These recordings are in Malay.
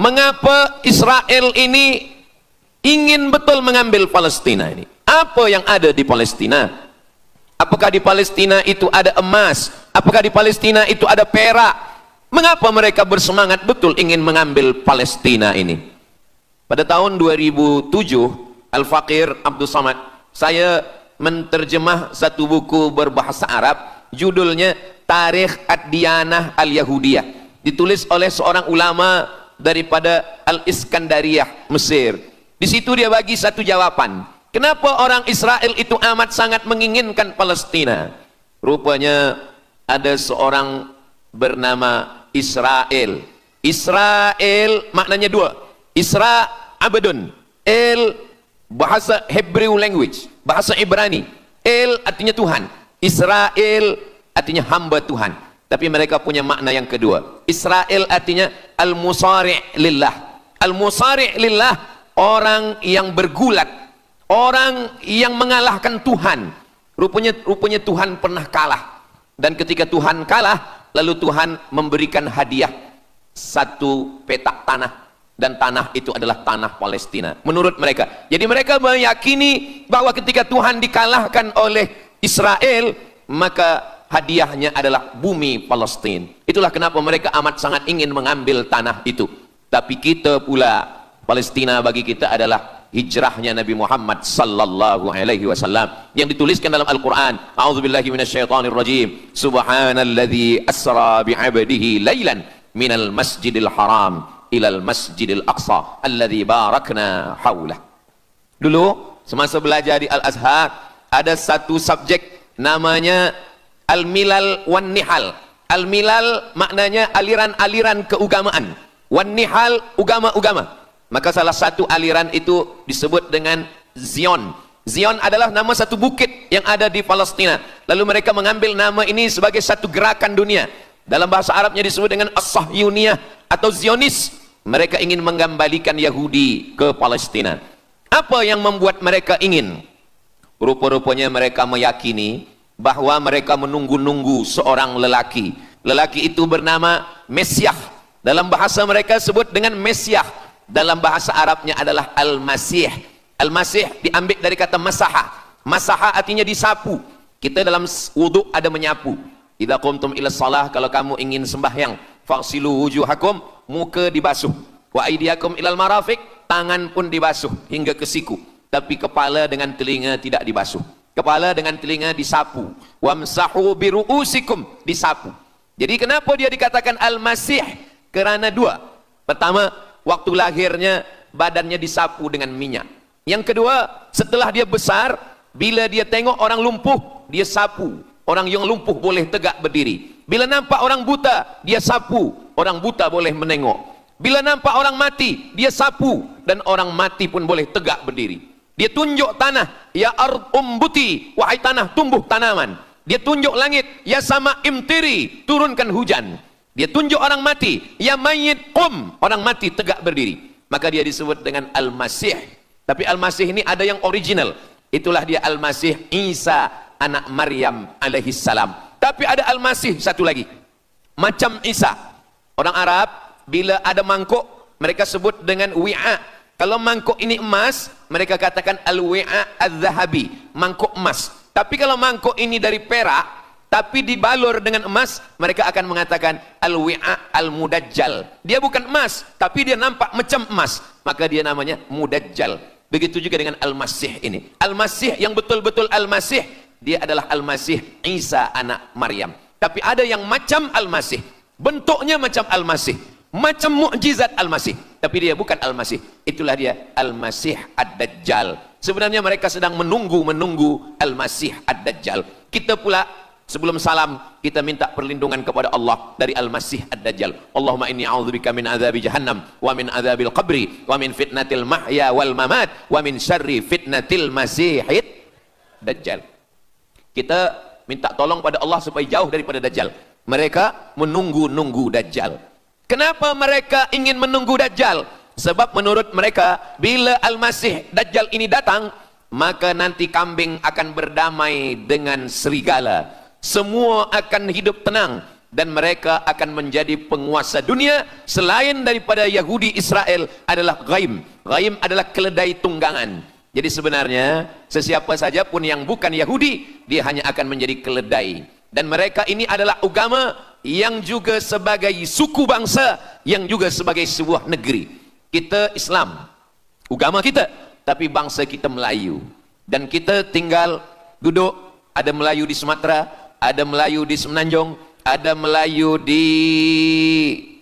Mengapa Israel ini ingin betul mengambil Palestina ini? Apa yang ada di Palestina? Apakah di Palestina itu ada emas? Apakah di Palestina itu ada perak? Mengapa mereka bersemangat betul ingin mengambil Palestina ini? Pada tahun 2007, Al-Faqir Abdul Samad, saya menterjemah satu buku berbahasa Arab, judulnya Tarikh Ad-Diyanah Al-Yahudiyah, ditulis oleh seorang ulama daripada Al-Iskandariyah, Mesir. Di situ dia bagi satu jawaban. Kenapa orang Israel itu amat sangat menginginkan Palestina? Rupanya ada seorang bernama Israel. Israel maknanya dua. Isra abdun. El bahasa Hebrew language, bahasa Ibrani. El artinya Tuhan. Israel artinya hamba Tuhan. Tapi mereka punya makna yang kedua. Israel artinya al-musari' lillah. Al-musari' lillah, orang yang bergulat, orang yang mengalahkan Tuhan. Rupanya Tuhan pernah kalah. Dan ketika Tuhan kalah, lalu Tuhan memberikan hadiah satu petak tanah, dan tanah itu adalah tanah Palestina menurut mereka. Jadi mereka meyakini bahwa ketika Tuhan dikalahkan oleh Israel, maka hadiahnya adalah bumi Palestina. Itulah kenapa mereka amat sangat ingin mengambil tanah itu. Tapi kita pula, Palestina bagi kita adalah hijrahnya Nabi Muhammad sallallahu alaihi wasallam yang dituliskan dalam Al-Qur'an. A'udzubillahi minasyaitonir rajim. Subhanalladzi asra bi'abdihi lailan minal masjidil haram ilal masjidil aqsa alladzi barakna haulah. Dulu semasa belajar di Al-Azhar ada satu subjek namanya Al-Milal wan Nihal. Al-Milal maknanya aliran-aliran keagamaan, wan Nihal agama-agama. Maka salah satu aliran itu disebut dengan Zion. Zion adalah nama satu bukit yang ada di Palestina. Lalu mereka mengambil nama ini sebagai satu gerakan dunia. Dalam bahasa Arabnya disebut dengan As-Sahyuniyah atau Zionis. Mereka ingin mengembalikan Yahudi ke Palestina. Apa yang membuat mereka ingin? Rupa-rupanya mereka meyakini bahwa mereka menunggu-nunggu seorang lelaki. Lelaki itu bernama Mesiah. Dalam bahasa mereka sebut dengan Mesiah. Dalam bahasa Arabnya adalah Al-Masih. Al-Masih diambil dari kata masaha. Masaha artinya disapu. Kita dalam wudhu ada menyapu. Idza qumtum ila shalah, kalau kamu ingin sembahyang, faghsilu wujuhakum, muka dibasuh. Wa aydiyakum ilal marafiq, tangan pun dibasuh hingga ke siku. Tapi kepala dengan telinga tidak dibasuh. Kepala dengan telinga disapu. Wamsahu biru'usikum, disapu. Jadi kenapa dia dikatakan Al-Masih? Kerana dua. Pertama, waktu lahirnya badannya disapu dengan minyak. Yang kedua, setelah dia besar, bila dia tengok orang lumpuh, dia sapu. Orang yang lumpuh boleh tegak berdiri. Bila nampak orang buta, dia sapu. Orang buta boleh menengok. Bila nampak orang mati, dia sapu. Dan orang mati pun boleh tegak berdiri. Dia tunjuk tanah, ya ard umbuti, wahai tanah tumbuh tanaman. Dia tunjuk langit, ya sama imtiri, turunkan hujan. Dia tunjuk orang mati, ya mayyit qum, orang mati tegak berdiri. Maka dia disebut dengan Al-Masih. Tapi Al-Masih ini ada yang original. Itulah dia Al-Masih Isa anak Maryam alaihi salam. Tapi ada Al-Masih satu lagi, macam Isa. Orang Arab bila ada mangkuk, mereka sebut dengan wi'a. Kalau mangkuk ini emas, mereka katakan al-wi'a al-zahabi, mangkuk emas. Tapi kalau mangkuk ini dari perak tapi dibalur dengan emas, mereka akan mengatakan al-wi'a al-mudajjal. Dia bukan emas, tapi dia nampak macam emas, maka dia namanya mudajjal. Begitu juga dengan Al-Masih ini. Al-Masih yang betul-betul Al-Masih, dia adalah Al-Masih Isa anak Maryam. Tapi ada yang macam Al-Masih, bentuknya macam Al-Masih, macam mukjizat Al-Masih, tapi dia bukan Al-Masih. Itulah dia Al-Masih Ad-Dajjal. Sebenarnya mereka sedang menunggu Al-Masih Ad-Dajjal. Kita pula sebelum salam, kita minta perlindungan kepada Allah dari Al-Masih Ad-Dajjal. Allahumma inni a'udzubika min adzabi jahannam wa min adzabil qabri wa min fitnatil mahya wal mamat wa min syarri fitnatil masihid dajjal. Kita minta tolong pada Allah supaya jauh daripada Dajjal. Mereka menunggu-nunggu Dajjal. Kenapa mereka ingin menunggu Dajjal? Sebab menurut mereka, bila Al-Masih Dajjal ini datang, maka nanti kambing akan berdamai dengan serigala. Semua akan hidup tenang. dan mereka akan menjadi penguasa dunia. Selain daripada Yahudi Israel adalah ghaim. Ghaim adalah keledai tunggangan. Jadi sebenarnya sesiapa saja pun yang bukan Yahudi, dia hanya akan menjadi keledai. Dan mereka ini adalah agama yang juga sebagai suku bangsa, yang juga sebagai sebuah negeri. Kita Islam, agama kita, tapi bangsa kita Melayu. Dan kita tinggal duduk, ada Melayu di Sumatera, ada Melayu di Semenanjung, ada Melayu di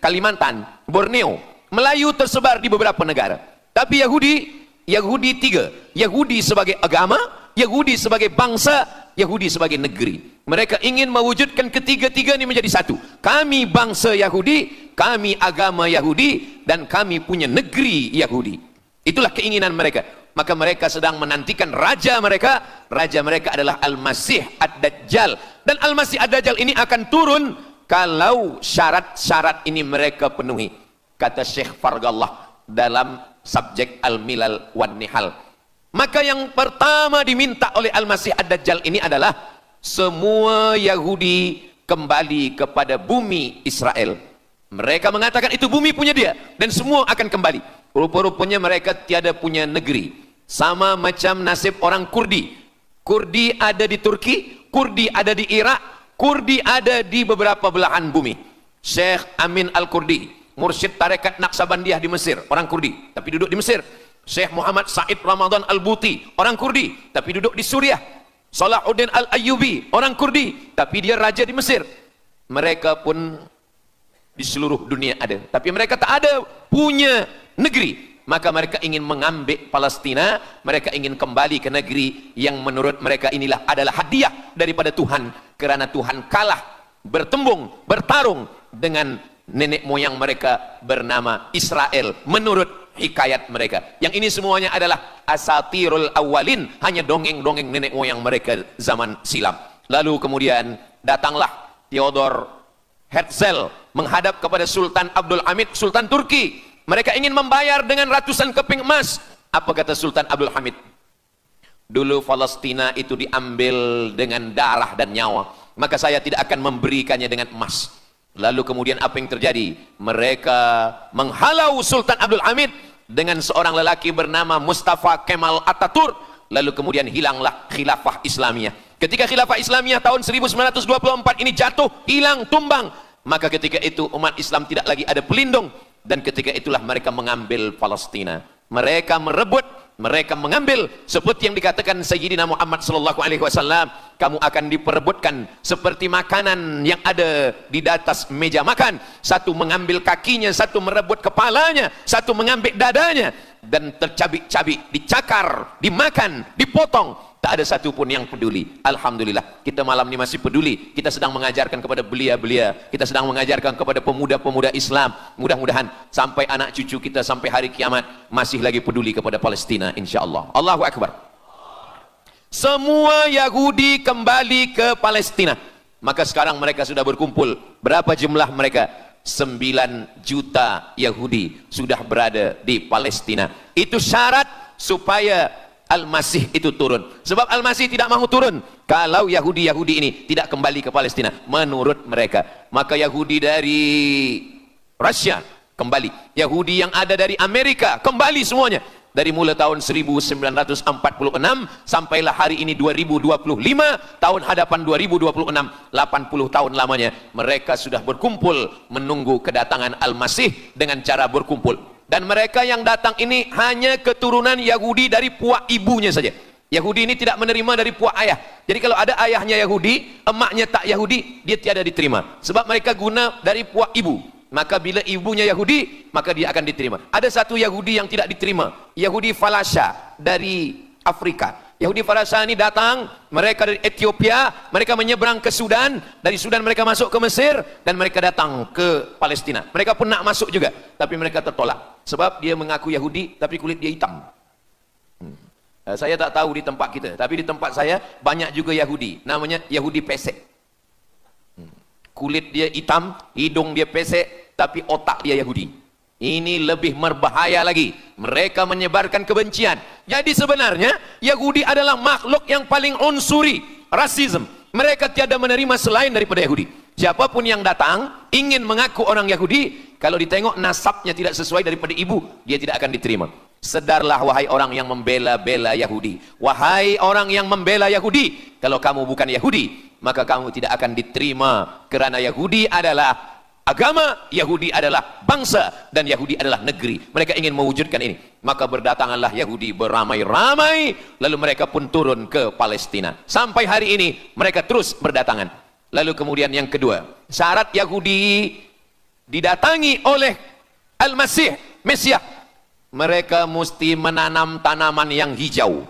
Kalimantan, Borneo. Melayu tersebar di beberapa negara. Tapi Yahudi tiga. Yahudi sebagai agama, Yahudi sebagai bangsa, Yahudi sebagai negeri. Mereka ingin mewujudkan ketiga-tiga ini menjadi satu. Kami bangsa Yahudi, kami agama Yahudi, dan kami punya negeri Yahudi. Itulah keinginan mereka. Maka mereka sedang menantikan raja mereka. Raja mereka adalah Al-Masih Ad-Dajjal. Dan Al-Masih Ad-Dajjal ini akan turun kalau syarat-syarat ini mereka penuhi. Kata Syekh Fargallah dalam subjek Al-Milal wan Nihal. Maka yang pertama diminta oleh Al-Masih Ad-Dajjal ini adalah semua Yahudi kembali kepada bumi Israel. Mereka mengatakan itu bumi punya dia dan semua akan kembali. Rupa-rupanya mereka tiada punya negeri. Sama macam nasib orang Kurdi. Kurdi ada di Turki, Kurdi ada di Irak, Kurdi ada di beberapa belahan bumi. Syekh Amin Al-Kurdi, mursyid tarekat Naqsabandiyah di Mesir, orang Kurdi, tapi duduk di Mesir. Syekh Muhammad Said Ramadan Al-Buti, orang Kurdi, tapi duduk di Suriah. Salahuddin Al-Ayyubi, orang Kurdi, tapi dia raja di Mesir. Mereka pun di seluruh dunia ada, tapi mereka tak ada punya negeri. Maka mereka ingin mengambil Palestina, mereka ingin kembali ke negeri yang menurut mereka inilah adalah hadiah daripada Tuhan, kerana Tuhan kalah bertembung, bertarung dengan nenek moyang mereka bernama Israel menurut hikayat mereka. Yang ini semuanya adalah asatirul awalin, hanya dongeng-dongeng nenek moyang mereka zaman silam. Lalu kemudian datanglah Theodor Herzl menghadap kepada Sultan Abdul Hamid, Sultan Turki. Mereka ingin membayar dengan ratusan keping emas. Apa kata Sultan Abdul Hamid? Dulu Palestina itu diambil dengan darah dan nyawa, maka saya tidak akan memberikannya dengan emas. Lalu kemudian apa yang terjadi? Mereka menghalau Sultan Abdul Hamid dengan seorang lelaki bernama Mustafa Kemal Ataturk. Lalu kemudian hilanglah khilafah Islamiyah. Ketika khilafah Islamiyah tahun 1924 ini jatuh, hilang, tumbang, maka ketika itu umat Islam tidak lagi ada pelindung. Dan ketika itulah mereka mengambil Palestina. Mereka merebut, mereka mengambil, seperti yang dikatakan Sayyidina Muhammad sallallahu alaihi wasallam, kamu akan diperebutkan seperti makanan yang ada di atas meja makan. Satu mengambil kakinya, satu merebut kepalanya, satu mengambil dadanya, dan tercabik-cabik, dicakar, dimakan, dipotong. Tak ada satu pun yang peduli. Alhamdulillah, kita malam ini masih peduli. Kita sedang mengajarkan kepada belia-belia, kita sedang mengajarkan kepada pemuda-pemuda Islam. Mudah-mudahan sampai anak cucu kita sampai hari kiamat masih lagi peduli kepada Palestina, insya-Allah. Allahu Akbar. Semua Yahudi kembali ke Palestina. Maka sekarang mereka sudah berkumpul. Berapa jumlah mereka? 9 juta Yahudi sudah berada di Palestina. Itu syarat supaya Al-Masih itu turun. Sebab Al-Masih tidak mahu turun kalau Yahudi-Yahudi ini tidak kembali ke Palestina menurut mereka. Maka Yahudi dari Rusia kembali, Yahudi yang ada dari Amerika kembali semuanya. Dari mulai tahun 1946 sampailah hari ini 2025, tahun hadapan 2026, 80 tahun lamanya mereka sudah berkumpul menunggu kedatangan Al-Masih dengan cara berkumpul. Dan mereka yang datang ini hanya keturunan Yahudi dari puak ibunya saja. Yahudi ini tidak menerima dari puak ayah. Jadi kalau ada ayahnya Yahudi, emaknya tak Yahudi, dia tiada diterima. Sebab mereka guna dari puak ibu. Maka bila ibunya Yahudi, maka dia akan diterima. Ada satu Yahudi yang tidak diterima, Yahudi Falasha dari Afrika. Yahudi Falasha ini datang, mereka dari Ethiopia, mereka menyeberang ke Sudan, dari Sudan mereka masuk ke Mesir, dan mereka datang ke Palestina. Mereka pun nak masuk juga, tapi mereka tertolak. Sebab dia mengaku Yahudi, tapi kulit dia hitam. Saya tak tahu di tempat kita, tapi di tempat saya banyak juga Yahudi, namanya Yahudi pesek. Kulit dia hitam, hidung dia pesek, tapi otak dia Yahudi. Ini lebih berbahaya lagi. Mereka menyebarkan kebencian. Jadi sebenarnya Yahudi adalah makhluk yang paling unsuri, rasisme. Mereka tiada menerima selain daripada Yahudi. Siapapun yang datang ingin mengaku orang Yahudi, kalau ditengok nasabnya tidak sesuai daripada ibu, dia tidak akan diterima. Sedarlah wahai orang yang membela-bela Yahudi. Wahai orang yang membela Yahudi, kalau kamu bukan Yahudi, maka kamu tidak akan diterima. Kerana Yahudi adalah agama, Yahudi adalah bangsa, dan Yahudi adalah negeri. Mereka ingin mewujudkan ini. Maka berdatanganlah Yahudi beramai-ramai, lalu mereka pun turun ke Palestina. Sampai hari ini mereka terus berdatangan. Lalu kemudian yang kedua, syarat Yahudi didatangi oleh Al-Masih, Mesias, mereka mesti menanam tanaman yang hijau.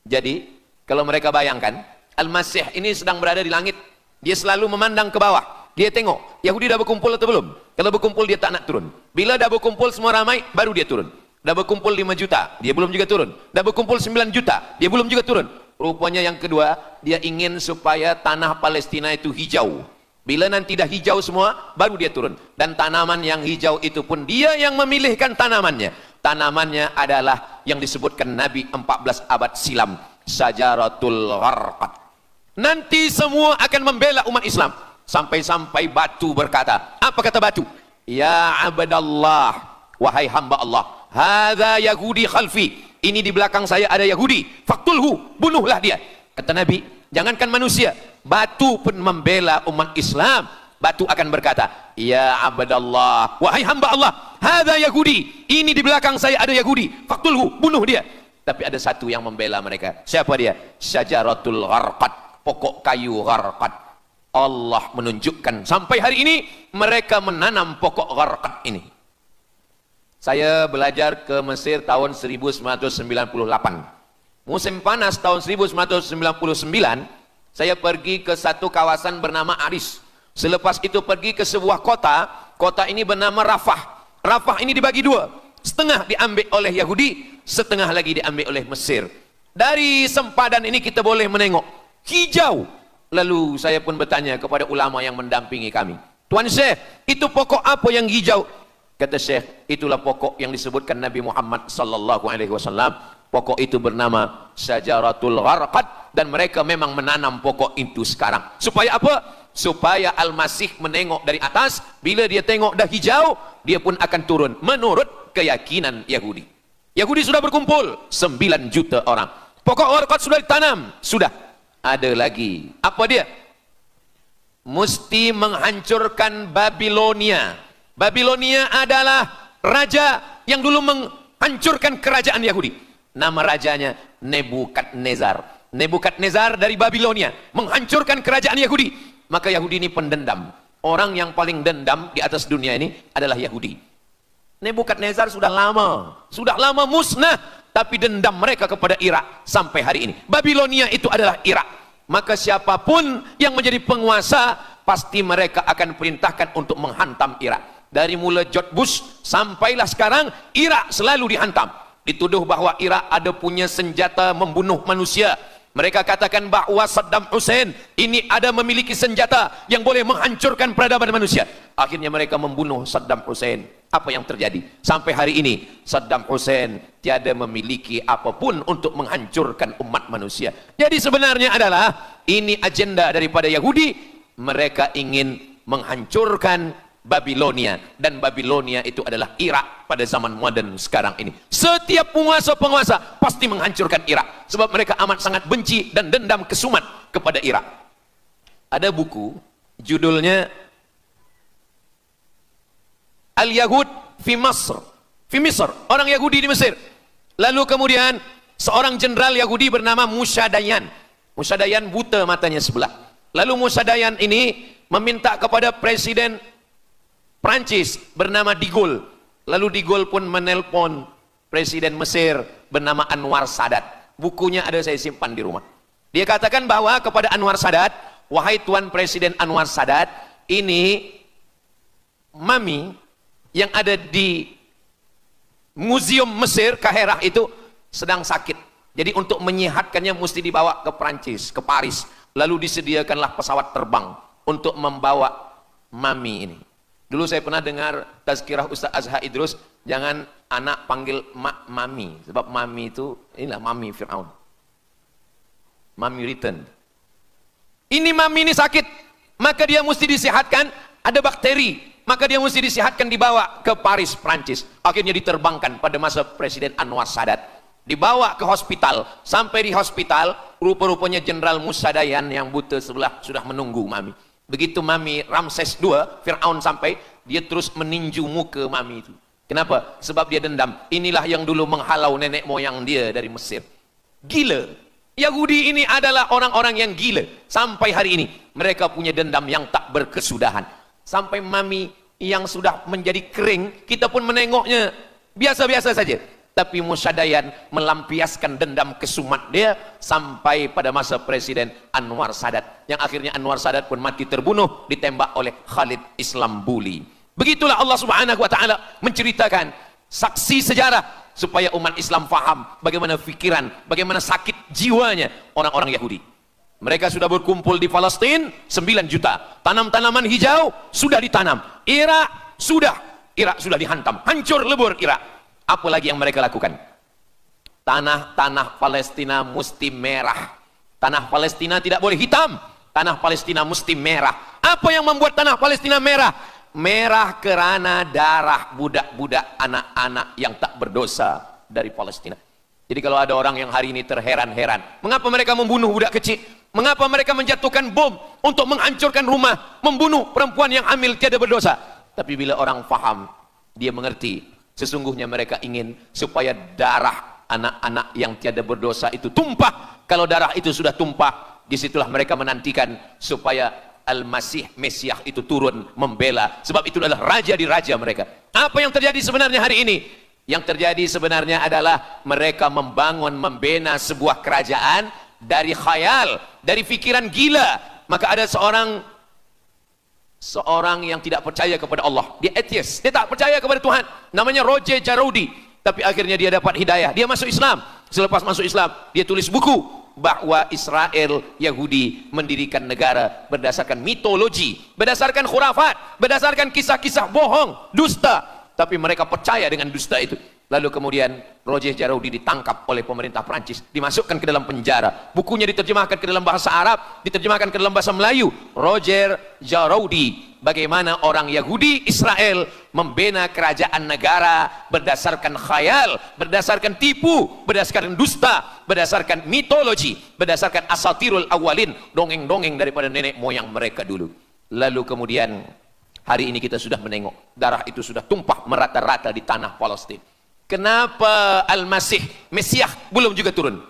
Jadi kalau mereka bayangkan, Al-Masih ini sedang berada di langit, dia selalu memandang ke bawah, dia tengok Yahudi dah berkumpul atau belum. Kalau berkumpul dia tak nak turun. Bila dah berkumpul semua ramai, baru dia turun. Dah berkumpul 5 juta, dia belum juga turun. Dah berkumpul 9 juta, dia belum juga turun. Rupanya yang kedua, dia ingin supaya tanah Palestina itu hijau. Bila nanti dah hijau semua, baru dia turun. Dan tanaman yang hijau itu pun dia yang memilihkan tanamannya. Tanamannya adalah yang disebutkan Nabi 14 abad silam, Syajaratul Gharqad. Nanti semua akan membela umat Islam. Sampai-sampai batu berkata, apa kata batu? Ya abdallah, wahai hamba Allah, hadza Yahudi khalfi, ini di belakang saya ada Yahudi, faktulhu, bunuhlah dia. Kata Nabi, jangankan manusia, batu pun membela umat Islam. Batu akan berkata, ya abdallah, wahai hamba Allah, hadza Yahudi, ini di belakang saya ada Yahudi, faktulhu, bunuh dia. Tapi ada satu yang membela mereka. Siapa dia? Syajaratul Gharqad, pokok kayu Gharqad. Allah menunjukkan sampai hari ini mereka menanam pokok Gharqad ini. Saya belajar ke Mesir tahun 1998. Musim panas tahun 1999, saya pergi ke satu kawasan bernama Aris. Selepas itu pergi ke sebuah kota, kota ini bernama Rafah. Rafah ini dibagi dua, setengah diambil oleh Yahudi, setengah lagi diambil oleh Mesir. Dari sempadan ini kita boleh menengok hijau. Lalu saya pun bertanya kepada ulama yang mendampingi kami, Tuan Syekh, itu pokok apa yang hijau? Kata Syekh, itulah pokok yang disebutkan Nabi Muhammad sallallahu alaihi wasallam. Pokok itu bernama Syajaratul Gharqad, dan mereka memang menanam pokok itu sekarang. Supaya apa? Supaya Al-Masih menengok dari atas, bila dia tengok dah hijau, dia pun akan turun menurut keyakinan Yahudi. Yahudi sudah berkumpul 9 juta orang. Pokok Gharqad sudah ditanam, sudah. Ada lagi. Apa dia? Mesti menghancurkan Babilonia. Babilonia adalah raja yang dulu menghancurkan kerajaan Yahudi. Nama rajanya Nebukadnezar. Nebukadnezar dari Babilonia menghancurkan kerajaan Yahudi. Maka Yahudi ini pendendam. Orang yang paling dendam di atas dunia ini adalah Yahudi. Nebukadnezar sudah lama musnah, tapi dendam mereka kepada Irak sampai hari ini. Babilonia itu adalah Irak. Maka siapapun yang menjadi penguasa, pasti mereka akan perintahkan untuk menghantam Irak. Dari mula George Bush sampailah sekarang, Irak selalu dihantam. Dituduh bahwa Irak ada punya senjata membunuh manusia. Mereka katakan bahwa Saddam Hussein ini ada memiliki senjata yang boleh menghancurkan peradaban manusia. Akhirnya mereka membunuh Saddam Hussein. Apa yang terjadi? Sampai hari ini Saddam Hussein tiada memiliki apapun untuk menghancurkan umat manusia. Jadi sebenarnya adalah ini agenda daripada Yahudi. Mereka ingin menghancurkan Babilonia, dan Babilonia itu adalah Irak pada zaman modern sekarang ini. Setiap penguasa-penguasa pasti menghancurkan Irak, sebab mereka amat sangat benci dan dendam kesumat kepada Irak. Ada buku judulnya Al-Yahud fi Masr, fi Misr, orang Yahudi di Mesir. Lalu kemudian seorang jenderal Yahudi bernama Musa Dayan. Musa Dayan buta matanya sebelah. Lalu Musa Dayan ini meminta kepada Presiden Prancis bernama De Gaulle. Lalu De Gaulle pun menelpon Presiden Mesir bernama Anwar Sadat. Bukunya ada, saya simpan di rumah. Dia katakan bahwa kepada Anwar Sadat, wahai Tuan Presiden Anwar Sadat, ini mami yang ada di Museum Mesir Kaherah itu sedang sakit. Jadi untuk menyehatkannya mesti dibawa ke Prancis, ke Paris. Lalu disediakanlah pesawat terbang untuk membawa mami ini. Dulu saya pernah dengar tazkirah Ustaz Azhar Idrus, jangan anak panggil mak mami, sebab mami itu inilah mami Fir'aun. Mami return. Ini mami ini sakit. maka dia mesti disehatkan, ada bakteri, maka dia mesti disehatkan, dibawa ke Paris, Prancis. Akhirnya diterbangkan pada masa Presiden Anwar Sadat, dibawa ke hospital. Sampai di hospital, rupa-rupanya Jenderal Musa Dayan yang buta sebelah sudah menunggu Mami. Begitu Mami Ramses II, Fir'aun sampai, dia terus meninju muka Mami itu. Kenapa? Sebab dia dendam. Inilah yang dulu menghalau nenek moyang dia dari Mesir. Gila. Yahudi ini adalah orang-orang yang gila. Sampai hari ini mereka punya dendam yang tak berkesudahan. Sampai Mami yang sudah menjadi kering, kita pun menengoknya biasa-biasa saja. Tapi Musa Dayan melampiaskan dendam kesumat dia sampai pada masa Presiden Anwar Sadat, yang akhirnya Anwar Sadat pun mati terbunuh ditembak oleh Khalid Islambuli. Begitulah Allah Subhanahu wa taala menceritakan saksi sejarah supaya umat Islam faham bagaimana pikiran, bagaimana sakit jiwanya orang-orang Yahudi. Mereka sudah berkumpul di Palestina 9 juta. Tanam-tanaman hijau sudah ditanam. Irak sudah dihantam. Hancur lebur Irak. Apa lagi yang mereka lakukan? Tanah Palestina mesti merah. Tanah Palestina tidak boleh hitam. Tanah Palestina mesti merah. Apa yang membuat tanah Palestina merah? Merah kerana darah budak-budak, anak-anak yang tak berdosa dari Palestina. Jadi kalau ada orang yang hari ini terheran-heran, mengapa mereka membunuh budak kecil? Mengapa mereka menjatuhkan bom untuk menghancurkan rumah, membunuh perempuan yang hamil tiada berdosa? Tapi bila orang faham, dia mengerti, sesungguhnya mereka ingin supaya darah anak-anak yang tiada berdosa itu tumpah. Kalau darah itu sudah tumpah, disitulah mereka menantikan supaya Al-Masih, Mesiah itu turun membela. Sebab itu adalah raja di raja mereka. Apa yang terjadi sebenarnya hari ini? Yang terjadi sebenarnya adalah mereka membangun, membina sebuah kerajaan dari khayal, dari pikiran gila. Maka ada seorang yang tidak percaya kepada Allah. Dia atheist, dia tak percaya kepada Tuhan. Namanya Roger Jaroudi. Tapi akhirnya dia dapat hidayah. Dia masuk Islam. Selepas masuk Islam, dia tulis buku bahwa Israel, Yahudi mendirikan negara berdasarkan mitologi, berdasarkan khurafat, berdasarkan kisah-kisah bohong, dusta. Tapi mereka percaya dengan dusta itu. Lalu kemudian Roger Jaroudi ditangkap oleh pemerintah Prancis, dimasukkan ke dalam penjara. Bukunya diterjemahkan ke dalam bahasa Arab, diterjemahkan ke dalam bahasa Melayu. Roger Jaroudi, bagaimana orang Yahudi Israel membina kerajaan negara berdasarkan khayal, berdasarkan tipu, berdasarkan dusta, berdasarkan mitologi, berdasarkan asatirul awalin, dongeng-dongeng daripada nenek moyang mereka dulu. Lalu kemudian hari ini kita sudah menengok darah itu sudah tumpah merata-rata di tanah Palestina. Kenapa Al-Masih, Mesiah belum juga turun?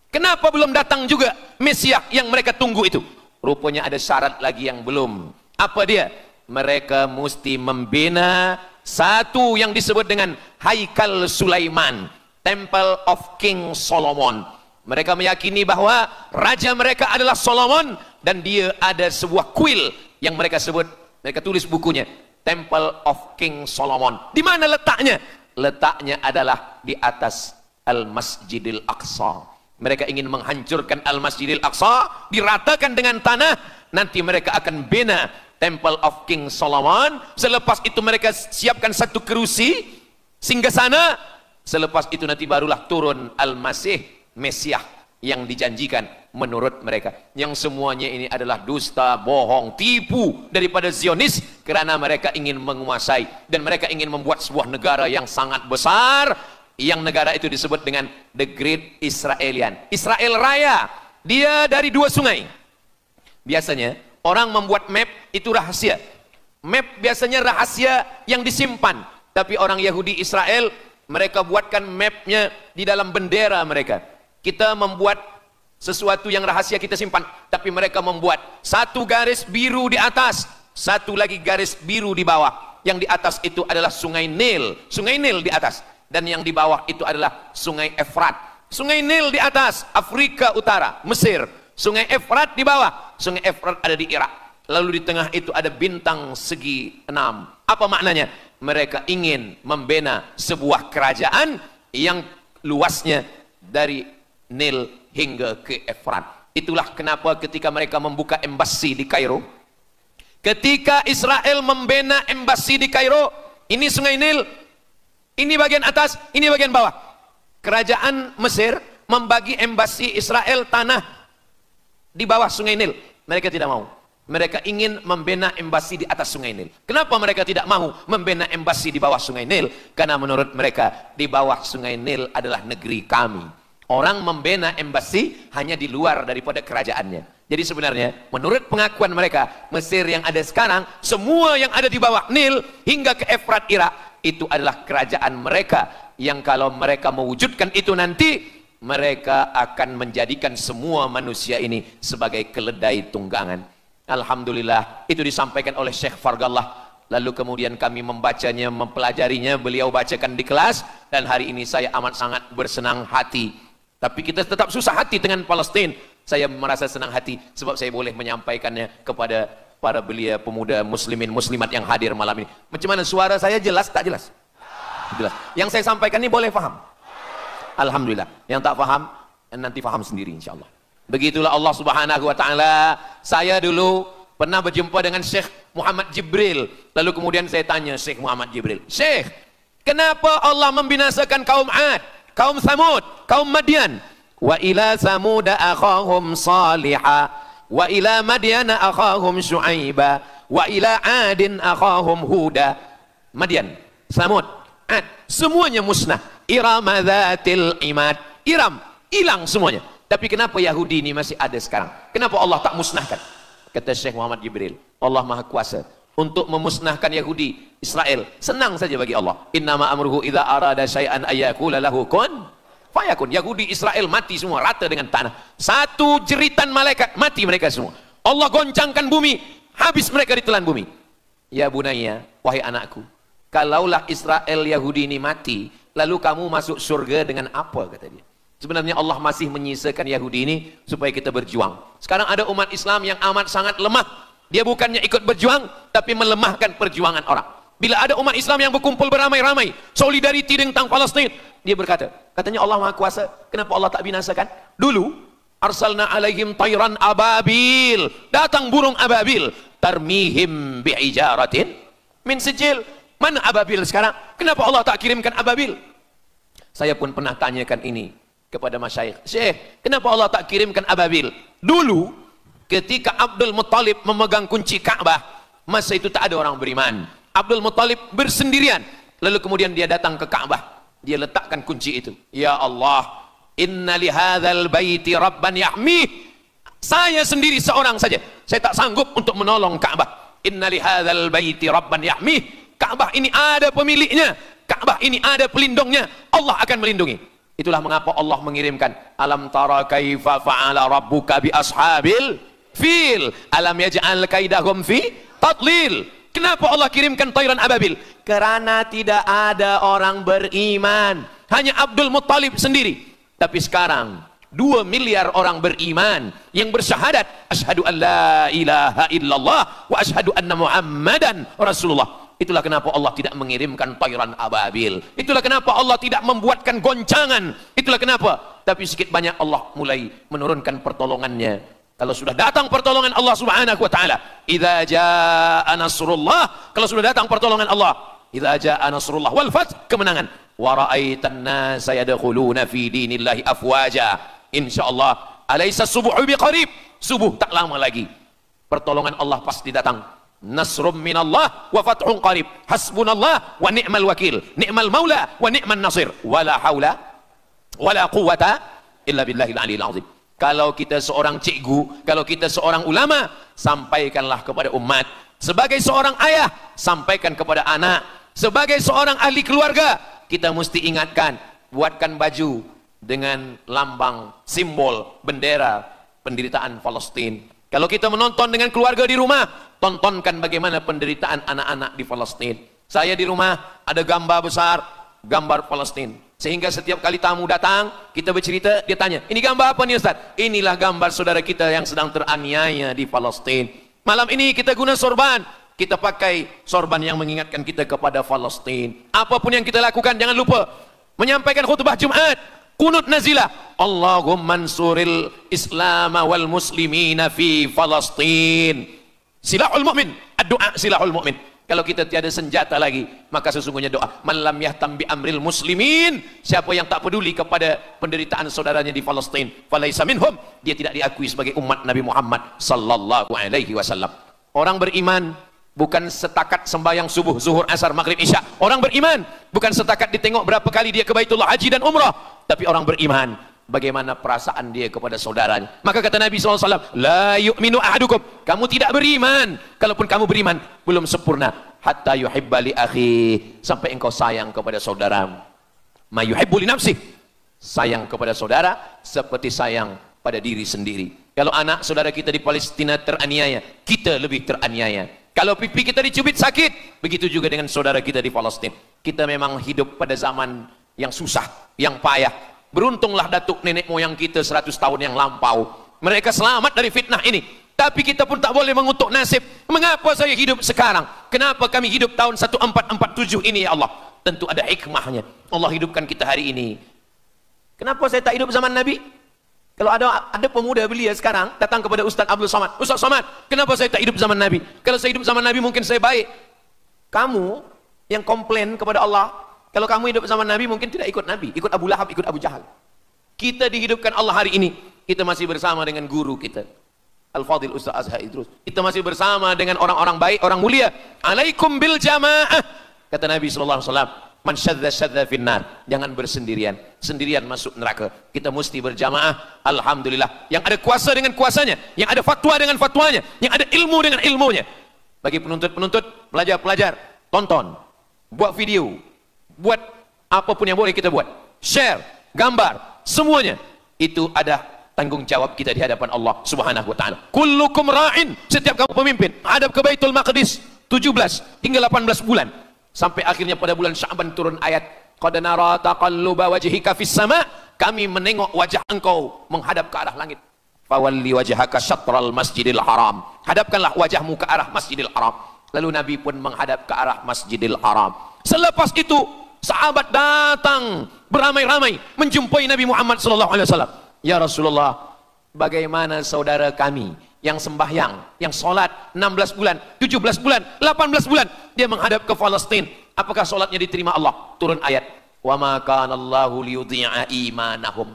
Kenapa belum datang juga Mesiah yang mereka tunggu itu? Rupanya ada syarat lagi yang belum. Apa dia? Mereka mesti membina satu yang disebut dengan Haikal Sulaiman, Temple of King Solomon. Mereka meyakini bahwa raja mereka adalah Solomon, dan dia ada sebuah kuil yang mereka sebut, mereka tulis bukunya, Temple of King Solomon. Di mana letaknya? Letaknya adalah di atas Al-Masjidil Aqsa. Mereka ingin menghancurkan Al-Masjidil Aqsa, diratakan dengan tanah. Nanti mereka akan bina Temple of King Solomon. Selepas itu mereka siapkan satu kerusi singgasana. Selepas itu nanti barulah turun Al-Masih, Mesiah yang dijanjikan menurut mereka. Yang semuanya ini adalah dusta, bohong, tipu daripada Zionis, kerana mereka ingin menguasai dan mereka ingin membuat sebuah negara yang sangat besar, yang negara itu disebut dengan The Great Israelian, Israel Raya. Dia dari 2 sungai. Biasanya orang membuat map itu rahasia. Map biasanya rahasia yang disimpan. Tapi orang Yahudi Israel, mereka buatkan mapnya di dalam bendera mereka. Kita membuat sesuatu yang rahasia kita simpan, tapi mereka membuat satu garis biru di atas, satu lagi garis biru di bawah. Yang di atas itu adalah Sungai Nil, Sungai Nil di atas, dan yang di bawah itu adalah Sungai Efrat. Sungai Nil di atas, Afrika Utara, Mesir. Sungai Efrat di bawah, Sungai Efrat ada di Irak. Lalu di tengah itu ada bintang segi 6. Apa maknanya? Mereka ingin membina sebuah kerajaan yang luasnya dari Nil hingga ke Efrat. Itulah kenapa ketika mereka membuka embasi di Kairo, ketika Israel membina embasi di Kairo, ini Sungai Nil, ini bagian atas, ini bagian bawah. Kerajaan Mesir membagi embasi Israel tanah di bawah Sungai Nil. Mereka tidak mau. Mereka ingin membina embasi di atas Sungai Nil. Kenapa mereka tidak mau membina embasi di bawah Sungai Nil? Karena menurut mereka di bawah Sungai Nil adalah negeri kami. Orang membina embasi hanya di luar daripada kerajaannya. Jadi sebenarnya menurut pengakuan mereka, Mesir yang ada sekarang, semua yang ada di bawah Nil hingga ke Efrat Irak, itu adalah kerajaan mereka. Yang kalau mereka mewujudkan itu nanti, mereka akan menjadikan semua manusia ini sebagai keledai tunggangan. Alhamdulillah, itu disampaikan oleh Syekh Fargallah. Lalu kemudian kami membacanya, mempelajarinya, beliau bacakan di kelas, dan hari ini saya amat sangat bersenang hati. Tapi kita tetap susah hati dengan Palestina. Saya merasa senang hati sebab saya boleh menyampaikannya kepada para belia pemuda muslimin muslimat yang hadir malam ini. Macam mana suara saya, jelas tak jelas? Jelas. Yang saya sampaikan ini boleh faham? Alhamdulillah. Yang tak faham, nanti faham sendiri insyaAllah. Begitulah Allah Subhanahu wa ta'ala. Saya dulu pernah berjumpa dengan Syekh Muhammad Jibril. Lalu kemudian saya tanya Syekh Muhammad Jibril, Syekh, kenapa Allah membinasakan kaum Ad, kaum Thamud, kaum Madian? Wa ila Thamud akhahum Salihah, wa ila Madian akhahum Syuaiba, wa ila Adin akhahum Huda. Madian, Thamud, Ad, semuanya musnah. Iram dzatil imad. Iram, hilang semuanya. Tapi kenapa Yahudi ini masih ada sekarang? Kenapa Allah tak musnahkan? Kata Syekh Muhammad Jibril, Allah Maha Kuasa untuk memusnahkan Yahudi, Israel. Senang saja bagi Allah. Innama amruhu idza arada syai'an ayyakula lahu kun fayakun. Yahudi Israel mati semua rata dengan tanah. Satu jeritan malaikat mati mereka semua. Allah goncangkan bumi, habis mereka ditelan bumi. Ya bunayya, wahai anakku, kalaulah Israel Yahudi ini mati, lalu kamu masuk surga dengan apa, kata dia. Sebenarnya Allah masih menyisakan Yahudi ini supaya kita berjuang. Sekarang ada umat Islam yang amat sangat lemah. Dia bukannya ikut berjuang, tapi melemahkan perjuangan orang. Bila ada umat Islam yang berkumpul beramai-ramai, solidariti tentang Palestina, dia berkata, katanya Allah Maha Kuasa, kenapa Allah tak binasakan? Dulu, arsalna alaihim tayran ababil, datang burung ababil, tarmihim bi'ijaratin min sijil. Mana ababil sekarang? Kenapa Allah tak kirimkan ababil? Saya pun pernah tanyakan ini kepada masyayikh, Syekh, kenapa Allah tak kirimkan ababil? Dulu ketika Abdul Muttalib memegang kunci Ka'bah, masa itu tak ada orang beriman. Abdul Muttalib bersendirian, lalu kemudian dia datang ke Ka'bah, dia letakkan kunci itu. Ya Allah, inna li hadzal baiti rabban yahmih. Saya sendiri seorang saja, saya tak sanggup untuk menolong Ka'bah. Inna li hadzal baiti rabban yahmih. Ka'bah ini ada pemiliknya, Ka'bah ini ada pelindungnya, Allah akan melindungi. Itulah mengapa Allah mengirimkan alam tara kaifa fa'ala rabbuka bi ashabil fil alam yaj'al kaidahum fi tadlil. Kenapa Allah kirimkan tayran ababil? Karena tidak ada orang beriman, hanya Abdul Muttalib sendiri. Tapi sekarang 2 miliar orang beriman yang bersyahadat asyhadu an la ilaha illallah wa asyhadu anna muhammadan rasulullah. Itulah kenapa Allah tidak mengirimkan tayran ababil. Itulah kenapa Allah tidak membuatkan goncangan. Itulah kenapa. Tapi sedikit banyak Allah mulai menurunkan pertolongannya. Kalau sudah datang pertolongan Allah Subhanahu wa taala, idza jaa nasrullah, kalau sudah datang pertolongan Allah, idza jaa nasrullah wal fath, kemenangan. Wa ra'aitan nasa yadkhuluna fi dinillahi afwaja. Insyaallah, alaysa subuhu biqarib. Subuh tak lama lagi. Pertolongan Allah pasti datang. Nasrum minallah wa fathun qarib. Hasbunallah wa ni'mal wakil. Ni'mal maula wa ni'man nasir. Wala haula wala quwata illa billahil aliyil azim. Kalau kita seorang cikgu, kalau kita seorang ulama, sampaikanlah kepada umat. Sebagai seorang ayah, sampaikan kepada anak. Sebagai seorang ahli keluarga, kita mesti ingatkan, buatkan baju dengan lambang, simbol, bendera penderitaan Palestina. Kalau kita menonton dengan keluarga di rumah, tontonkan bagaimana penderitaan anak-anak di Palestina. Saya di rumah ada gambar besar, gambar Palestina. Sehingga setiap kali tamu datang, kita bercerita, dia tanya, ini gambar apa nih Ustaz? Inilah gambar saudara kita yang sedang teraniaya di Palestina. Malam ini kita guna sorban, kita pakai sorban yang mengingatkan kita kepada Palestina. Apapun yang kita lakukan, jangan lupa menyampaikan khutbah Jumat, kunut nazilah, Allahumma ansuril Islam wal muslimina fi Palestina. Silahul mu'min, ad-du'a silahul mu'min. Kalau kita tiada senjata lagi, maka sesungguhnya doa, man lam yahtam bi amril muslimin, siapa yang tak peduli kepada penderitaan saudaranya di Palestin, falaisa minhum, dia tidak diakui sebagai umat Nabi Muhammad sallallahu alaihi wasallam. Orang beriman bukan setakat sembahyang subuh, zuhur, asar, maghrib, isya. Orang beriman bukan setakat ditengok berapa kali dia ke Baitullah haji dan umrah, tapi orang beriman bagaimana perasaan dia kepada saudaranya. Maka kata Nabi SAW, la yu'minu ahadukum, kamu tidak beriman, kalaupun kamu beriman belum sempurna, hatta yuhibba li akhi, sampai engkau sayang kepada saudaramu. Ma yuhibbu li nafsih, sayang kepada saudara seperti sayang pada diri sendiri. Kalau anak saudara kita di Palestina teraniaya, kita lebih teraniaya. Kalau pipi kita dicubit sakit, begitu juga dengan saudara kita di Palestina. Kita memang hidup pada zaman yang susah, yang payah. Beruntunglah datuk nenek moyang kita 100 tahun yang lampau, mereka selamat dari fitnah ini. Tapi kita pun tak boleh mengutuk nasib. Mengapa saya hidup sekarang? Kenapa kami hidup tahun 1447 ini ya Allah? Tentu ada hikmahnya. Allah hidupkan kita hari ini. Kenapa saya tak hidup zaman Nabi? Kalau ada pemuda belia sekarang datang kepada Ustaz Abdul Somad, Ustaz Somad, kenapa saya tak hidup zaman Nabi? Kalau saya hidup zaman Nabi mungkin saya baik. Kamu yang komplain kepada Allah, kalau kamu hidup zaman Nabi mungkin tidak ikut Nabi, ikut Abu Lahab, ikut Abu Jahal. Kita dihidupkan Allah hari ini, kita masih bersama dengan guru kita, Al-Fadhil Ustaz Azhar Idrus. Kita masih bersama dengan orang-orang baik, orang mulia. Alaikum bil jamaah, kata Nabi SAW, man syadza syadza finnar, jangan bersendirian, sendirian masuk neraka. Kita mesti berjamaah. Alhamdulillah, yang ada kuasa dengan kuasanya, yang ada fatwa dengan fatwanya, yang ada ilmu dengan ilmunya. Bagi penuntut-penuntut, pelajar-pelajar, tonton, buat video, buat apapun yang boleh kita buat, share, gambar, semuanya itu ada tanggung jawab kita di hadapan Allah Subhanahu wa taala. Kullukum ra'in, setiap kamu pemimpin, hadap ke Baitul Maqdis 17 hingga 18 bulan. Sampai akhirnya pada bulan Sya'ban turun ayat, qad nara taqalluba wajhika fis sama', kami menengok wajah engkau menghadap ke arah langit. Fawalli wajhaka syatral masjidil haram, hadapkanlah wajahmu ke arah Masjidil Haram. Lalu Nabi pun menghadap ke arah Masjidil Haram. Selepas itu sahabat datang beramai-ramai menjumpai Nabi Muhammad SAW. Ya Rasulullah, bagaimana saudara kami yang sembahyang, yang solat 16 bulan, 17 bulan, 18 bulan, dia menghadap ke Palestina, apakah solatnya diterima Allah? Turun ayat, wa ma kana Allahu liyudhi'a imanahum.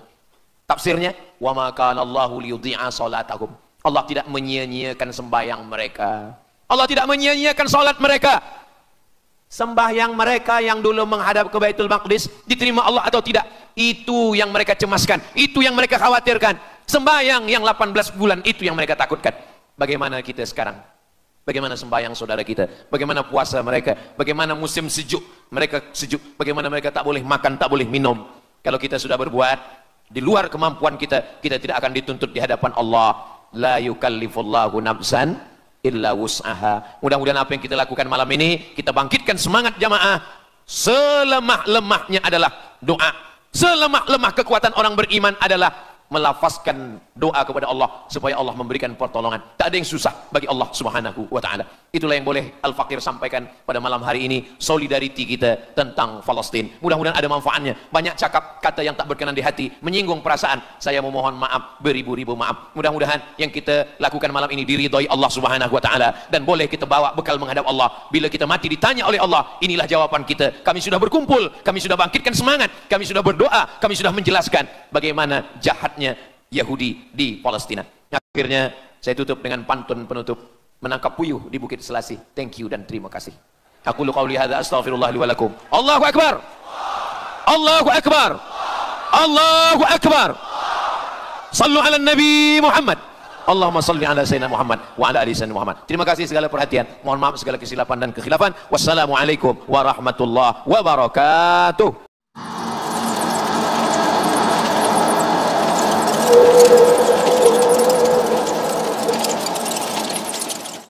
Tafsirnya, wa ma kana Allahu liyudhi'a salatahum. Allah tidak menyia-nyiakan sembahyang mereka, Allah tidak menyia-nyiakan solat mereka. Sembahyang mereka yang dulu menghadap ke Baitul Maqdis diterima Allah atau tidak, itu yang mereka cemaskan, itu yang mereka khawatirkan. Sembahyang yang 18 bulan itu yang mereka takutkan. Bagaimana kita sekarang? Bagaimana sembahyang saudara kita? Bagaimana puasa mereka? Bagaimana musim sejuk mereka sejuk? Bagaimana mereka tak boleh makan, tak boleh minum? Kalau kita sudah berbuat di luar kemampuan kita, kita tidak akan dituntut di hadapan Allah. La yukallifullahu nafsan illa wus'aha. Mudah-mudahan apa yang kita lakukan malam ini, kita bangkitkan semangat jamaah. Selemah-lemahnya adalah doa. Selemah-lemah kekuatan orang beriman adalah melafazkan doa kepada Allah supaya Allah memberikan pertolongan. Tak ada yang susah bagi Allah Subhanahu wa taala. Itulah yang boleh Al-Faqir sampaikan pada malam hari ini, solidariti kita tentang Palestina. Mudah-mudahan ada manfaatnya. Banyak cakap kata yang tak berkenan di hati, menyinggung perasaan, saya memohon maaf beribu-ribu maaf. Mudah-mudahan yang kita lakukan malam ini diridhai Allah Subhanahu wa taala dan boleh kita bawa bekal menghadap Allah. Bila kita mati ditanya oleh Allah, inilah jawaban kita. Kami sudah berkumpul, kami sudah bangkitkan semangat, kami sudah berdoa, kami sudah menjelaskan bagaimana jahat Yahudi di Palestina. Akhirnya saya tutup dengan pantun penutup, menangkap puyuh di Bukit Selasih. Thank you dan terima kasih. Aku qauli hadza astaghfirullah li wa lakum. Allahu akbar. Allahu akbar. Allahu akbar. Sallu ala Nabi Muhammad. Allahumma salli ala sayyidina Muhammad wa ala ali sayyidina Muhammad. Terima kasih segala perhatian. Mohon maaf segala kesilapan dan kekhilafan. Wassalamualaikum warahmatullahi wabarakatuh.